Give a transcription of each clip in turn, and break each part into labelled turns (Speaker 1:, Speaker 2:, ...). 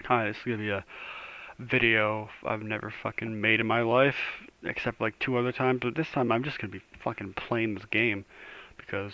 Speaker 1: Hi, this is gonna be a video I've never fucking made in my life, except like two other times, but this time I'm just gonna be fucking playing this game because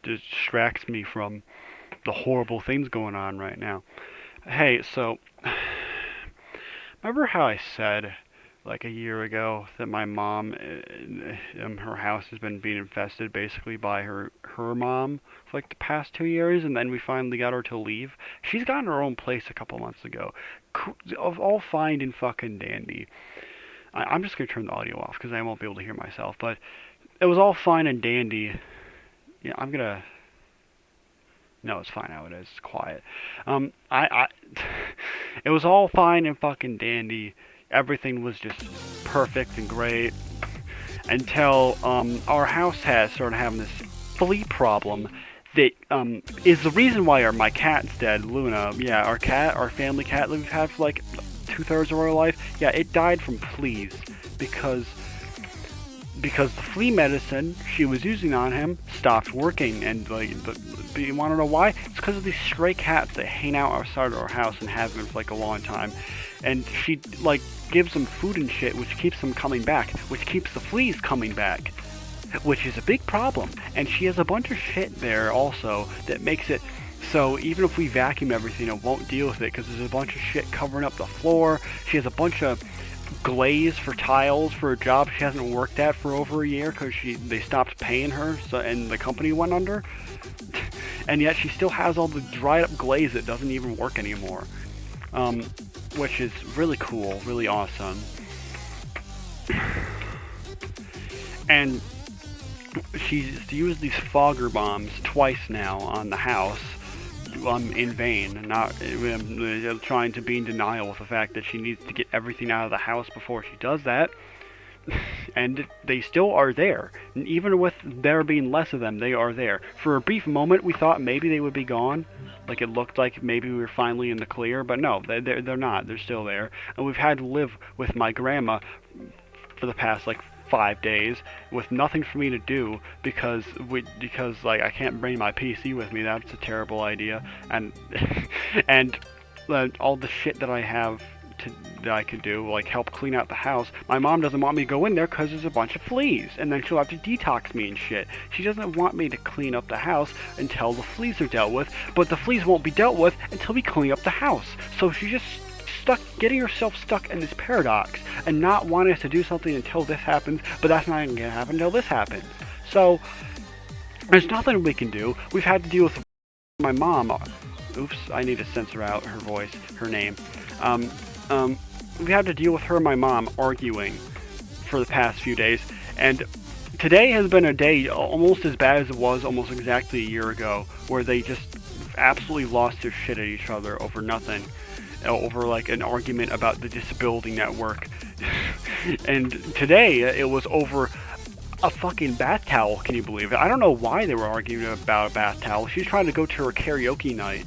Speaker 1: it distracts me from the horrible things going on right now. Hey, so remember how I said like a year ago that my mom, her house has been being infested basically by her mom for like the past 2 years, and then we finally got her to leave. She's gotten her own place a couple months ago, of all fine and fucking dandy. I'm just gonna turn the audio off because I won't be able to hear myself. But it was all fine and dandy. Yeah, I'm gonna. No, it's fine how it is. It's quiet. I it was all fine and fucking dandy. Everything was just perfect and great until our house has started having this flea problem that is the reason why my cat's dead, Luna. Yeah, our cat, our family cat that we've had for like 2/3 of our life. Yeah, it died from fleas because because the flea medicine she was using on him stopped working, and like, but you want to know why? It's because of these stray cats that hang out outside our house and have been for like a long time, and she like gives them food and shit, which keeps them coming back, which keeps the fleas coming back, which is a big problem. And she has a bunch of shit there also that makes it so even if we vacuum everything, it won't deal with it because there's a bunch of shit covering up the floor. She has a bunch of glaze for tiles for a job she hasn't worked at for over a year because they stopped paying her, so and the company went under. And yet she still has all the dried up glaze that doesn't even work anymore, um, which is really cool, really awesome. And she's used these fogger bombs twice now on the house, in vain, not trying to be in denial with the fact that she needs to get everything out of the house before she does that. And they still are there. And even with there being less of them, they are there. For a brief moment, we thought maybe they would be gone. Like it looked like maybe we were finally in the clear, but no, they're not. They're still there. And we've had to live with my grandma for the past like 5 days with nothing for me to do because like I can't bring my PC with me. That's a terrible idea. And and all the shit that I have that I could do, like help clean out the house. My mom doesn't want me to go in there because there's a bunch of fleas, and then she'll have to detox me and shit. She doesn't want me to clean up the house until the fleas are dealt with, but the fleas won't be dealt with until we clean up the house. So she just getting herself stuck in this paradox and not wanting us to do something until this happens, but that's not going to happen until this happens. So there's nothing we can do. We've had to deal with my mom. Oops, I need to censor out her voice, her name. Um, we had to deal with her and my mom arguing for the past few days, and today has been a day almost as bad as it was almost exactly a year ago, where they just absolutely lost their shit at each other over nothing, over like an argument about the disability network. And today it was over a fucking bath towel. Can you believe it? I don't know why they were arguing about a bath towel. She's trying to go to her karaoke night,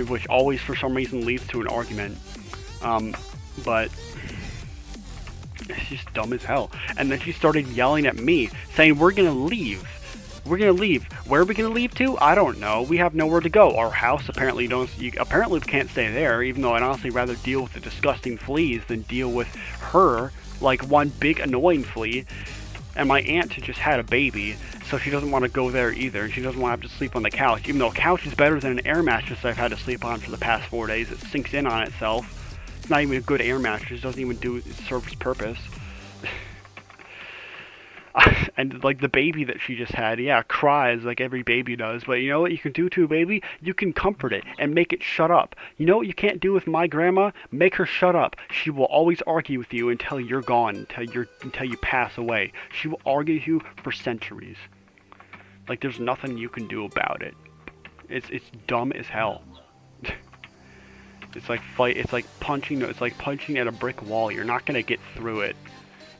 Speaker 1: which always for some reason leads to an argument. But it's just dumb as hell. And then she started yelling at me, saying, "We're gonna leave. We're gonna leave. Where are we gonna leave to? I don't know. We have nowhere to go. Our house apparently apparently we can't stay there. Even though I'd honestly rather deal with the disgusting fleas than deal with her, like one big annoying flea." And my aunt just had a baby, so she doesn't want to go there either. And she doesn't want to have to sleep on the couch, even though a couch is better than an air mattress I've had to sleep on for the past 4 days. It sinks in on itself. It's not even a good air mattress. It doesn't even serve its purpose. And like the baby that she just had, yeah, cries like every baby does. But you know what you can do to a baby? You can comfort it and make it shut up. You know what you can't do with my grandma? Make her shut up. She will always argue with you until you're gone, until you pass away. She will argue with you for centuries. Like there's nothing you can do about it. It's dumb as hell. It's like It's like punching. It's like punching at a brick wall. You're not gonna get through it.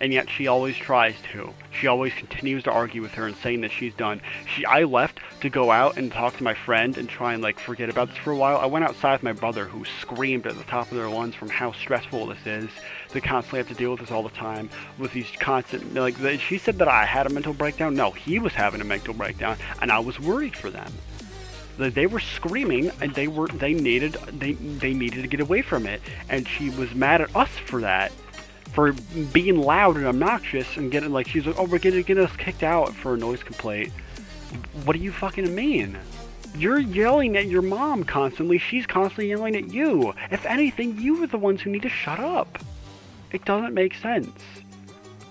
Speaker 1: And yet she always tries to. She always continues to argue with her and saying that she's done. I left to go out and talk to my friend and try and like forget about this for a while. I went outside with my brother, who screamed at the top of their lungs from how stressful this is. They constantly have to deal with this all the time, with these constant like. She said that I had a mental breakdown. No, he was having a mental breakdown, and I was worried for them. They were screaming, and they needed to get away from it, and she was mad at us for that, for being loud and obnoxious and getting like she's like, oh, we're gonna get us kicked out for a noise complaint. What do you fucking mean? You're yelling at your mom constantly. She's constantly yelling at you. If anything, you are the ones who need to shut up. It doesn't make sense.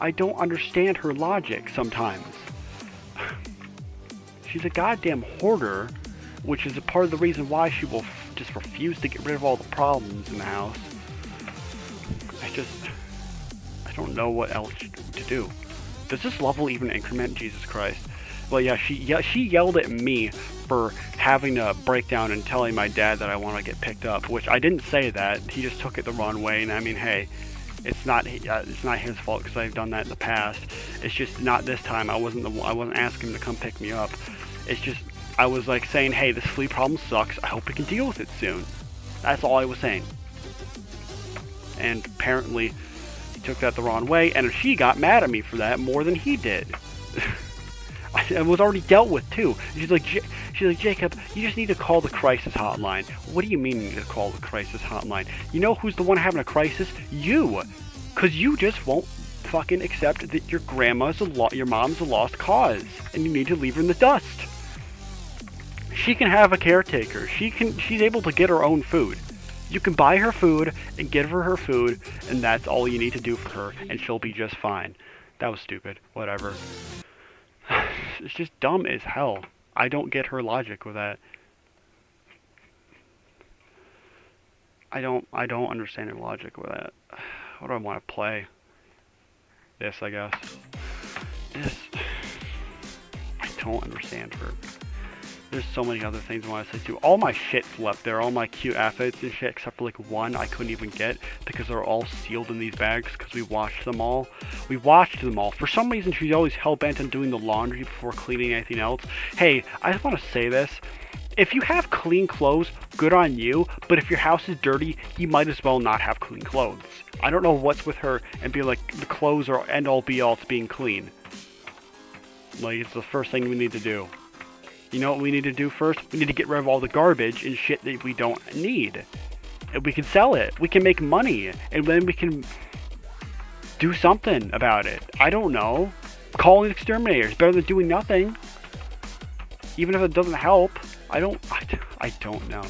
Speaker 1: I don't understand her logic sometimes. She's a goddamn hoarder, which is a part of the reason why she will just refuse to get rid of all the problems in the house. I don't know what else to do. Does this level even increment? Jesus Christ. Well, yeah, she yelled at me for having a breakdown and telling my dad that I want to get picked up, which I didn't say that. He just took it the wrong way, and I mean, hey, it's not his fault because I've done that in the past. It's just not this time. I wasn't asking him to come pick me up. It's just I was like saying, hey, this flea problem sucks. I hope we can deal with it soon. That's all I was saying. And apparently he took that the wrong way, and she got mad at me for that more than he did. It was already dealt with too. She's like, Jacob, you just need to call the crisis hotline. What do you mean you need to call the crisis hotline? You know who's the one having a crisis? You, because you just won't fucking accept that your your mom's a lost cause, and you need to leave her in the dust. She can have a caretaker. She's able to get her own food. You can buy her food and give her food, and that's all you need to do for her, and she'll be just fine. That was stupid. Whatever. It's just dumb as hell. I don't get her logic with that. I don't understand her logic with that. What do I want to play? This, I guess. I don't understand her. There's so many other things I want to say too. All my shit's left there, all my cute outfits and shit, except for like one I couldn't even get because they're all sealed in these bags because we watched them all. For some reason, she's always hell-bent on doing the laundry before cleaning anything else. Hey, I just want to say this. If you have clean clothes, good on you, but if your house is dirty, you might as well not have clean clothes. I don't know what's with her and be like, the clothes are end-all be-all to being clean. Like, it's the first thing we need to do. You know what we need to do first? We need to get rid of all the garbage and shit that we don't need. And we can sell it. We can make money. And then we can do something about it. I don't know. Call an exterminator. It's better than doing nothing. Even if it doesn't help. I don't know.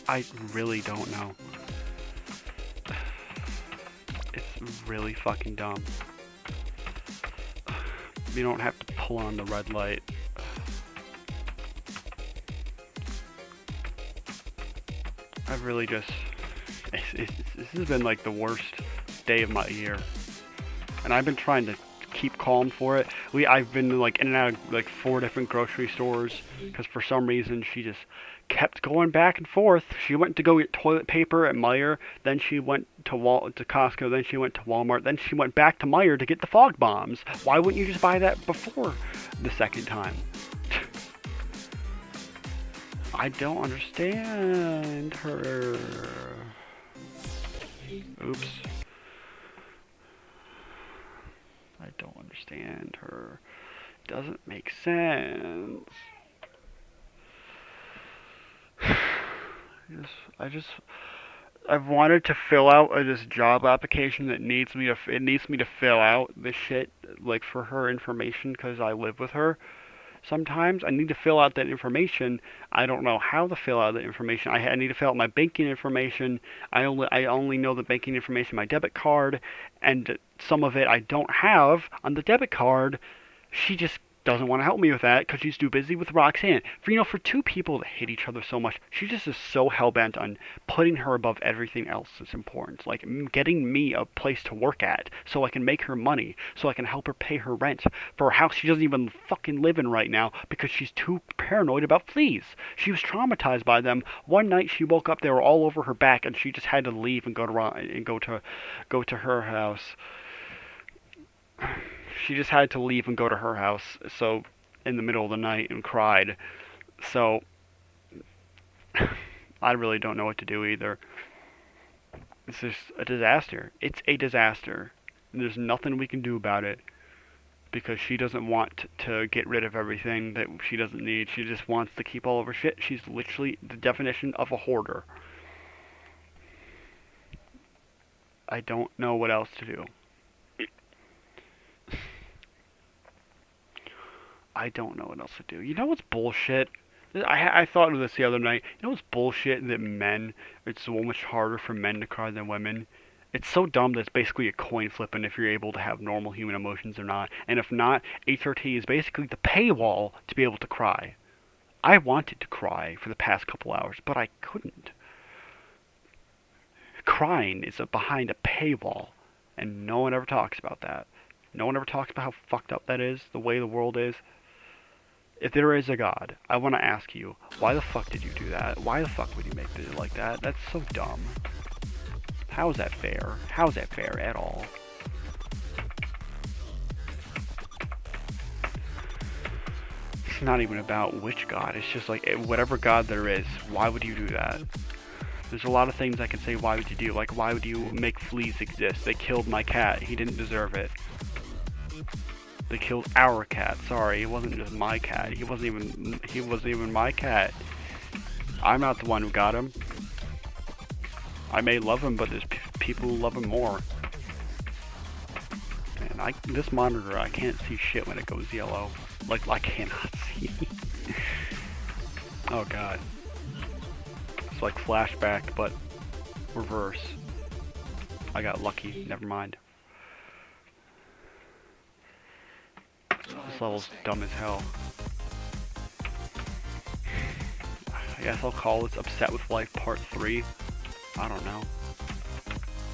Speaker 1: I really don't know. It's really fucking dumb. You don't have to pull on the red light. I've really just... This has been like the worst day of my year. And I've been trying to keep calm for it. I've been like in and out of like 4 different grocery stores because for some reason she just kept going back and forth. She went to go get toilet paper at Meijer, then she went to Costco, then she went to Walmart, then she went back to Meijer to get the fog bombs. Why wouldn't you just buy that before the second time? I don't understand her. Oops. I don't understand her. Doesn't make sense. I've wanted to fill out this job application that needs me to fill out this shit like for her information because I live with her. Sometimes I need to fill out that information. I don't know how to fill out the information. I need to fill out my banking information. I only know the banking information, my debit card, and some of it I don't have on the debit card. She just doesn't want to help me with that because she's too busy with Roxanne. For 2 people that hate each other so much, she just is so hell-bent on putting her above everything else that's important. Like getting me a place to work at so I can make her money, so I can help her pay her rent for a house she doesn't even fucking live in right now because she's too paranoid about fleas. She was traumatized by them. One night she woke up, they were all over her back, and she just had to leave and go to her house. She just had to leave and go to her house, so in the middle of the night and cried. So I really don't know what to do either. It's just a disaster. It's a disaster. And there's nothing we can do about it. because she doesn't want to get rid of everything that she doesn't need. She just wants to keep all of her shit. She's literally the definition of a hoarder. I don't know what else to do. I don't know what else to do. You know what's bullshit? I thought of this the other night. You know what's bullshit that it's so much harder for men to cry than women? It's so dumb that it's basically a coin flip and if you're able to have normal human emotions or not. And if not, HRT is basically the paywall to be able to cry. I wanted to cry for the past couple hours, but I couldn't. Crying is behind a paywall, and no one ever talks about that. No one ever talks about how fucked up that is, the way the world is. If there is a God, I want to ask you, why the fuck did you do that? Why the fuck would you make it like that? That's so dumb. How is that fair? How is that fair at all? It's not even about which God. It's just like, whatever God there is, why would you do that? There's a lot of things I can say, why would you do? Like, why would you make fleas exist? They killed my cat. He didn't deserve it. They killed our cat. Sorry, it wasn't just my cat. He wasn't even my cat. I'm not the one who got him. I may love him, but there's people who love him more. Man, this monitor, I can't see shit when it goes yellow. Like, I cannot see. Oh god. It's like flashback, but reverse. I got lucky. Never mind. This level's dumb as hell. I guess I'll call this Upset with Life Part 3. I don't know.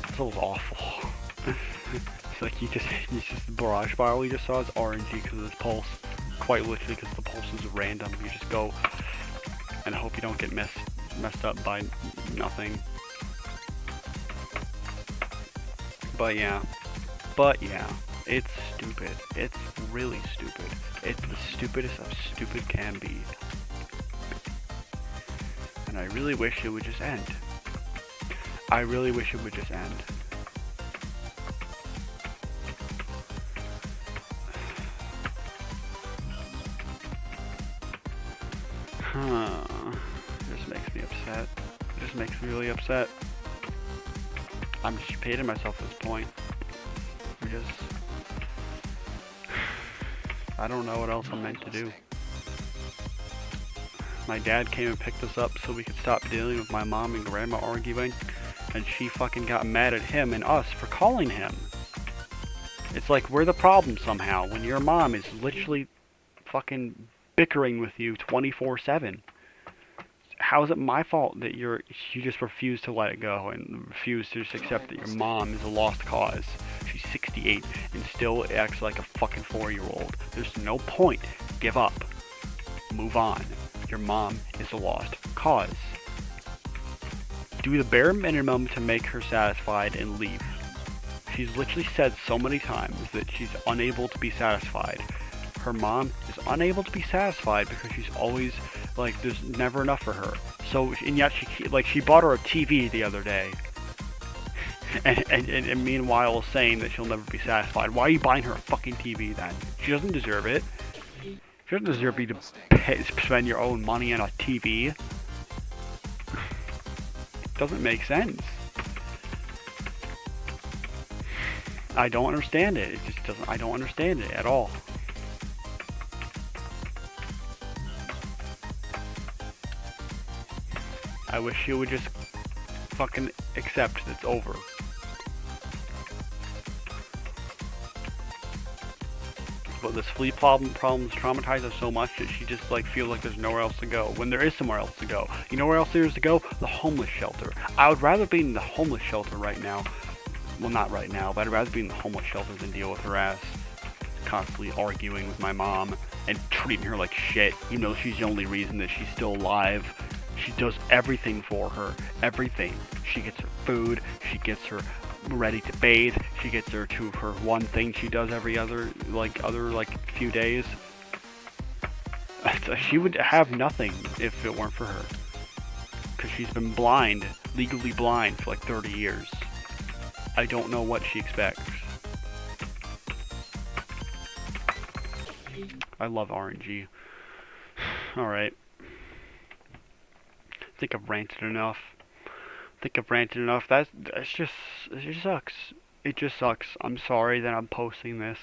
Speaker 1: This level's awful. It's like you just the barrage spiral you just saw is RNG because of this pulse. Quite literally because the pulse is random. You just go and hope you don't get messed up by nothing. But yeah. It's stupid. It's really stupid. It's the stupidest of stupid can be. And I really wish it would just end. I really wish it would just end. This makes me upset. This makes me really upset. I'm just hating myself at this point. I don't know what else I'm meant to do. My dad came and picked us up so we could stop dealing with my mom and grandma arguing, and she fucking got mad at him and us for calling him. It's like we're the problem somehow when your mom is literally fucking bickering with you 24/7. How is it my fault that you just refuse to let it go and refuse to just accept that your mom is a lost cause? She's 68 and still acts like a fucking 4-year-old. There's no point. Give up. Move on. Your mom is a lost cause. Do the bare minimum to make her satisfied and leave. She's literally said so many times that she's unable to be satisfied. Her mom is unable to be satisfied because she's always like there's never enough for her. So and yet she bought her a TV the other day. And meanwhile saying that she'll never be satisfied. Why are you buying her a fucking TV then? She doesn't deserve it. She doesn't deserve you to spend your own money on a TV. It doesn't make sense. I don't understand it. It just doesn't. I don't understand it at all. I wish you would just fucking accept that it's over. But this flea problems traumatize her so much that she just like feels like there's nowhere else to go when there is somewhere else to go. You know where else there is to go? The homeless shelter. I would rather be in the homeless shelter right now. Well, not right now, but I'd rather be in the homeless shelter than deal with her ass constantly arguing with my mom and treating her like shit. You know, she's the only reason that she's still alive. She does everything for her. Everything. She gets her food. She gets her ready to bathe. She gets her to her one thing she does every other few days. She would have nothing if it weren't for her. Because she's been blind, legally blind for like 30 years. I don't know what she expects. I love RNG. Alright. I think I've ranted enough. That's just, it just sucks. It just sucks. I'm sorry that I'm posting this.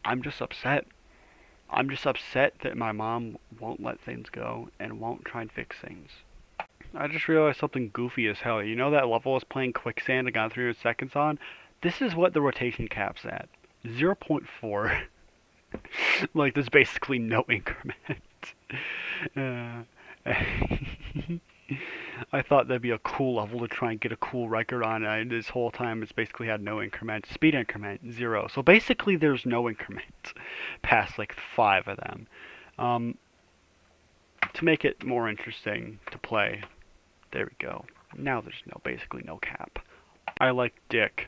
Speaker 1: I'm just upset. I'm just upset that my mom won't let things go and won't try and fix things. I just realized something goofy as hell. You know that level I was playing Quicksand and got 300 seconds on? This is what the rotation cap's at. 0.4. Like, there's basically no increment. I thought that'd be a cool level to try and get a cool record on. This whole time it's basically had no increment. Speed increment, 0. So basically there's no increment past like 5 of them. To make it more interesting to play, there we go. Now there's basically no cap. I like Dick.